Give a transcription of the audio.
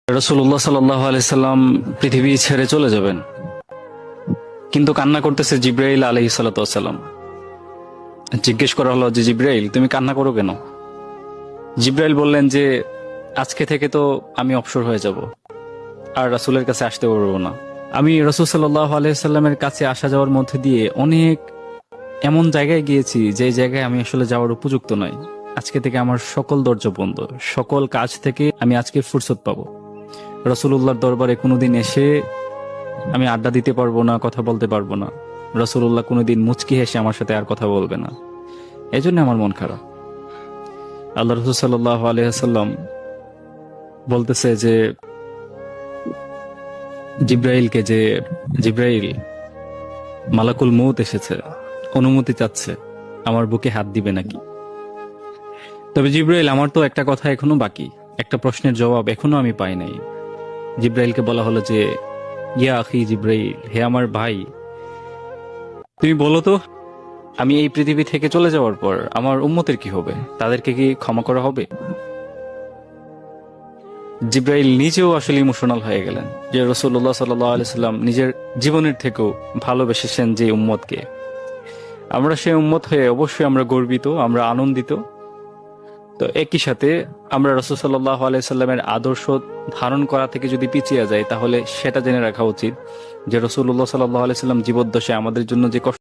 রাসূলুল্লাহ সাল্লাল্লাহু আলাইহি সাল্লাম পৃথিবী ছেড়ে চলে যাবেন, কিন্তু কান্না করতেছে জিবরাইল আলাইহিস সালাতু ওয়াস সালাম। জিজ্ঞেস করা হলো যে জিবরাইল, তুমি কান্না করো কেন? জিবরাইল বললেন যে আজকে থেকে তো আমি অবসর হয়ে যাব, আর রাসূলের কাছে আসতে পারবো না। আমি রাসূল সাল্লাল্লাহু আলাইহি সাল্লামের কাছে আসা যাওয়ার মধ্যে দিয়ে অনেক এমন জায়গায় গিয়েছি যে জায়গায় আমি আসলে যাওয়ার উপযুক্ত নই। আজকে থেকে আমার সকল দরজা বন্ধ, সকল কাজ থেকে আমি আজকে ফুরসত পাবো। রাসূলুল্লাহর দরবারে কোনোদিন এসে আমি আড্ডা দিতে পারবো না, কথা বলতে পারবো না। রাসূলুল্লাহ কোনোদিন মুচকি হেসে আমার সাথে আর কথা বলবে না। এই জন্য আমার মন খারাপ। আল্লাহ রাসূল সাল্লাল্লাহু আলাইহি ওয়াসাল্লাম বলতেছে যে জিবরাইলকে, যে জিবরাইল, মালাকুল মউত এসেছে, অনুমতি চাচ্ছে, আমার বুকে হাত দিবে নাকি? তবে জিবরাইল, আমার তো একটা কথা এখনো বাকি, একটা প্রশ্নের জবাব এখনো আমি পাই নাই। জিবরাইলকে বলা হলো যে ইয়া আখি জিবরাইল, হে আমার ভাই, তুমি বলো তো, আমি এই পৃথিবী থেকে চলে যাওয়ার পর আমার উম্মতের কি হবে? তাদেরকে কি ক্ষমা করা হবে? জিব্রাইল নিজেও আসলে ইমোশনাল হয়ে গেলেন যে রাসূলুল্লাহ সাল্লাল্লাহু আলাইহি সাল্লাম নিজের জীবনের থেকেও ভালোবেসেছেন যে উম্মতকে। আমরা সেই উম্মত হয়ে অবশ্যই আমরা গর্বিত, আমরা আনন্দিত। তো একই সাথে আমরা রাসূল সাল্লাল্লাহু আলাইহি সাল্লামের আদর্শ ধারণ করা থেকে যদি পিছিয়ে যায়, তাহলে সেটা জেনে রাখা উচিত যে রাসূলুল্লাহ সাল্লাল্লাহু আলাইহি সাল্লাম জীবদ্দশায় আমাদের জন্য যে কষ্ট